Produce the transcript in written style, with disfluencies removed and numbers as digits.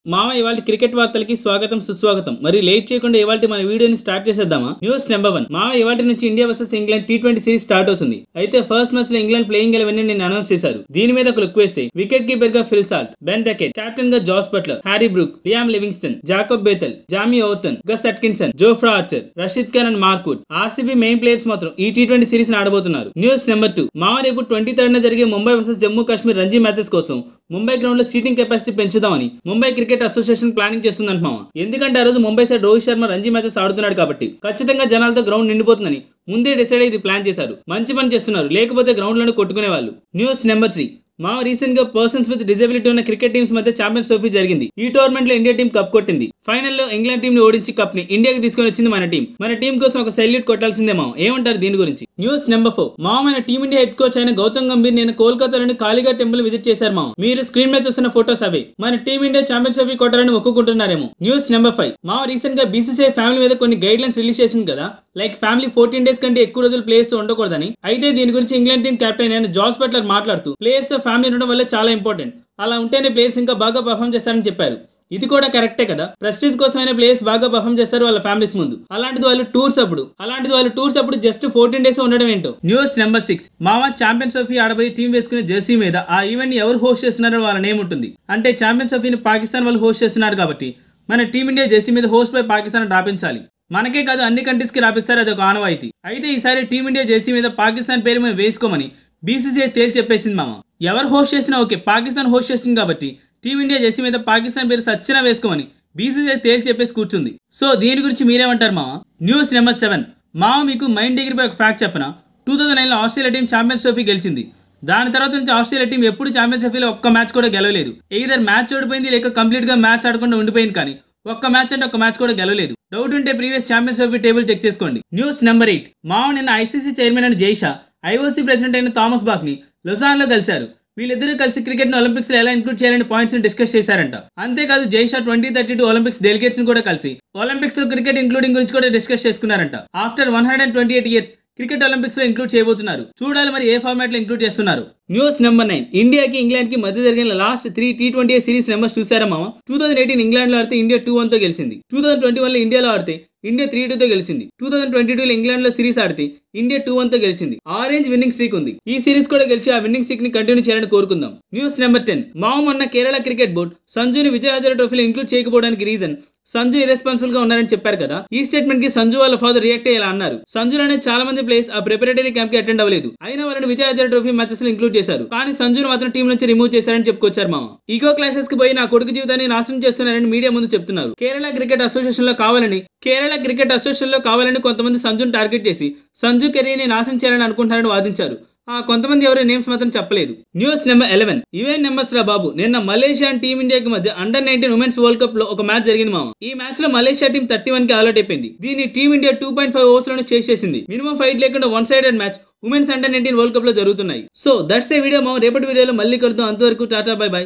మామ ఇవాళ క్రికెట్ వార్తలకి స్వాగతం సుస్వాగతం. మరి లేట్ చేయకుండా ఇవాళ మన వీడియోని స్టార్ట్ చేసేద్దామా. News number 1. మామ ఇవాళ నుంచి India versus England T20 series start అవుతుంది. అయితే ఫస్ట్ మ్యాచ్ లో ఇంగ్లాండ్ ప్లేయింగ్ 11 ని అనౌన్స్ చేశారు. దీని మీద ఒక లుక్ వేస్తే వికెట్ కీపర్ గా Phil Salt, Ben Duckett, captain గా Jos Buttler, Harry Brook, Liam Livingstone, Jacob Bethell, Jamie Overton, Gus Atkinson, Jofra Archer, Rashid Khan and Mark Wood RCB main players మాత్రం ఈ T20 సిరీస్ ని ఆడబోతున్నారు. News number 2. మామ రేపు 23rd జరిగే Mumbai versus Jammu Kashmir Ranji matches కోసం Mumbai ground లో seating capacity పెంచుదామని ముంబై క్రికెట్ అసోసియేషన్ ప్లానింగ్ చేస్తుందంట మామ. ఎందుకంటే ఆ రోజు ముంబై సైడ్ రోహిత్ శర్మ రంజీ మ్యాచెస్ ఆడుతున్నాడు కాబట్టి ఖచ్చితంగా జనాలతో గ్రౌండ్ నిండిపోతుందని ముందే డిసైడ్ అయ్యి ప్లాన్ చేశారు. మంచి పని చేస్తున్నారు, లేకపోతే గ్రౌండ్ లోనే కొట్టుకునే వాళ్ళు. News number 3. మా రీసెంట్ గా పర్సన్స్ విత్ డిజబిలిటీ ఉన్న క్రికెట్ టీమ్స్ మధ్య ఛాంపియన్స్ ట్రోఫీ జరిగింది. ఈ టోర్నమెంట్ లో ఇండియా టీం కప్ కొట్టింది. ఫైనల్ లో ఇంగ్లాండ్ టీం ని ఓడించి కప్ ని ఇండియాకి తీసుకొని వచ్చింది మన టీం. మన టీం కోసం ఒక సెల్యూట్ కొట్టాల్సిందే మామ. ఏమంటారు దీని గురించి? News number 4. మామ మన టీమిండియా హెడ్ కోచ్ అయిన గౌతమ్ గంభీర్ నేను కోల్కతాలోని కాళీఘాట్ టెంపుల్ విజిట్ చేశారు మామ. మీరు స్క్రీన్ మీద చూస్తున్న ఫోటోస్ అవే. మన టీమిండియా ఛాంపియన్స్ ట్రోఫీ కొట్టాలని ఒప్పుకుంటున్నారేమో. News number 5. మామ రీసెంట్ గా BCCI ఫ్యామిలీ మీద కొన్ని గైడ్ లైన్స్ రిలీజ్ చేసింది కదా. లైక్ ఫ్యామిలీ 14 days కంటే ఎక్కువ రోజులు ప్లేయర్స్ తో ఉండకూడదని. అయితే దీని గురించి ఇంగ్లాండ్ టీం కెప్టెన్ అయిన జాస్ బట్లర్ మాట్లాడుతూ ప్లేయర్స్ తో ఫ్యామిలీ ఉండడం వల్ల చాలా ఇంపార్టెంట్, అలా ఉంటేనే ప్లేయర్స్ ఇంకా బాగా పర్ఫామ్ చేస్తారని చెప్పారు. ఇది కూడా కరెక్టే కదా. ప్రెస్టీజ్ కోసమైన ప్లేయర్స్ బాగా పర్ఫామ్ చేస్తారు వాళ్ళ ఫ్యామిలీస్ ముందు. అలాంటిది వాళ్ళు టూర్స్ అప్పుడు జస్ట్ 14 days ఉండడం ఏంటో. News number 6. మామ ఛాంపియన్స్ ట్రోఫీ ఆడబోయే టీం వేసుకునే జెర్సీ మీద ఆ ఈవెంట్ ని ఎవరు హోస్ట్ చేస్తున్నారో వాళ్ళ నేమ్ ఉంటుంది. అంటే ఛాంపియన్స్ ట్రోఫీని పాకిస్తాన్ వాళ్ళు హోస్ట్ చేస్తున్నారు కాబట్టి మన టీమిండియా జెర్సీ మీద హోస్ట్ బై పాకిస్తాన్ రాపించాలి. మనకే కాదు అన్ని కంట్రీస్ కి రాపిస్తారు, అది ఒక ఆనవాయితీ. అయితే ఈసారి టీమిండియా జెర్సీ మీద పాకిస్తాన్ పేరు మేము వేసుకోమని BCCI తేల్చి చెప్పేసింది మామ. ఎవరు హోస్ట్ చేసినా ఓకే, పాకిస్తాన్ హోస్ట్ చేస్తుంది కాబట్టి టీమిండియా జెర్సీ మీద పాకిస్తాన్ పేరు సచ్చినా వేసుకోమని BCCI తేల్చి చెప్పేసి కూర్చుంది. సో దీని గురించి మీరేమంటారు మామ? News number 7. మామ మీకు మైండ్ డిగ్రీపై ఒక ఫ్యాక్ట్ చెప్పనా. 2009లో ఆస్ట్రేలియా టీం ఛాంపియన్స్ ట్రోఫీ గెలిచింది. దాని తర్వాత నుంచి ఆస్ట్రేలియా టీం ఎప్పుడు ఛాంపియన్స్ ట్రోఫీలో ఒక్క మ్యాచ్ కూడా గెలవలేదు. ఎయిదర్ మ్యాచ్ ఓడిపోయింది లేక కంప్లీట్ గా మ్యాచ్ ఆడకుండా ఉండిపోయింది, కానీ ఒక్క మ్యాచ్ అంటే ఒక్క మ్యాచ్ కూడా గెలవలేదు. డౌట్ ఉంటే previous champions trophy table check చేసుకోండి. News number 8. మామ నిన్న ICC చైర్మన్ అయిన జైషా, IOC ప్రెసిడెంట్ అయిన థామస్ బాక్ ని లొసాన్ లో కలిశారు. వీళ్ళిద్దరూ కలిసి క్రికెట్ ని ఒలింపిక్స్ లో ఎలా ఇంక్లూడ్ చేయాలని పాయింట్స్ ని డిస్కస్ చేశారంట. అంతేకాదు జైషా 2032 ఒలింపిక్స్ డెలిగేట్స్ ని కూడా కలిసి ఒలింపిక్స్ లో క్రికెట్ ఇంక్లూడింగ్ గురించి కూడా డిస్కస్ చేసుకున్నారంట. ఆఫ్టర్ 128 years క్రికెట్ ఒలింపిక్స్ లో ఇంక్లూడ్ చేయబోతున్నారు. చూడాలి మరి ఏ ఫార్మాట్ లో ఇంక్లూడ్ చేస్తున్నారు. News number 9. ఇండియాకి ఇంగ్లాండ్ కి మధ్య జరిగిన లాస్ట్ 3 T20 సిరీస్ నెంబర్స్ చూసారా మామ? 2018 ఇంగ్లాండ్ లో ఆడితే ఇండియా 2-1 తో గెలిచింది. 2021 లో ఇండియాలో ఆడితే ఇండియా 3-2 తో గెలిచింది. 2022 లో ఇంగ్లాండ్ లో సిరీస్ ఆడితే ఇండియా 2-1 తో గెలిచింది. ఆరెంజ్ విన్నింగ్ స్ట్రీక్ ఉంది. ఈ సిరీస్ కూడా గెలిచి ఆ విన్నింగ్ స్ట్రీక్ ని కంటిన్యూ చేయాలని కోరుకుందాం. News number 10. మామ మొన్న కేరళ క్రికెట్ బోర్డు సంజుని విజయ్ హజారే ట్రోఫీలో ఇంక్లూడ్ చేయకపోవడానికి రీజన్ సంజు ఇర్రెస్పాన్సిబుల్ గా ఉన్నారని చెప్పారు కదా. ఈ స్టేట్మెంట్ కి సంజు వాళ్ళ ఫాదర్ రియాక్ట్ అయ్యేలా అన్నారు. సంజులోనే చాలా మంది ప్లేయర్స్ ఆ ప్రిపరేటరీ క్యాంప్ కి అటెండ్ అవ్వలేదు, అయినా వాళ్ళని విజయ్ హజారే ట్రోఫీ మ్యాచెస్ లో ఇంక్లూడ్ చేశారు. కానీ సంజును మాత్రం టీం నుంచి రిమూవ్ చేశారని చెప్పుకొచ్చారు మామ. ఈగో క్లాషెస్ కి పోయి నా కొడుకు జీవితాన్ని నాశనం చేస్తున్నారని మీడియా ముందు చెప్తున్నారు. కేరళ క్రికెట్ అసోసియేషన్ లో కావాలని కొంతమంది సంజును టార్గెట్ చేసి సంజు కెరీర్ ని నాశనం చేయాలని అనుకుంటున్నారని వాదించారు. కొంతమంది ఎవరి నేమ్స్ మాత్రం చెప్పలేదు. News number 11. ఇవే నెంబర్స్ రా బాబు. నిన్న మలేషియా అండ్ టీమిండియాకి మధ్య అండర్-19 ఉమెన్స్ వరల్డ్ కప్ లో ఒక మ్యాచ్ జరిగింది మామ. ఈ మ్యాచ్ లో మలేషియా టీం 31 కి ఆల్అౌట్ అయిపోయింది. దీన్ని టీమిండియా 2.5 overs లోనే చేసేసింది. మినిమం ఫైట్ లేకుండా one sided match women's under-19 world cup లో జరుగుతున్నాయి. సో దట్స్ ఏ వీడియో మామ. రేపటి వీడియోలో మళ్ళీ కలుద్దాం. అంతవరకు టాటా, బై బై.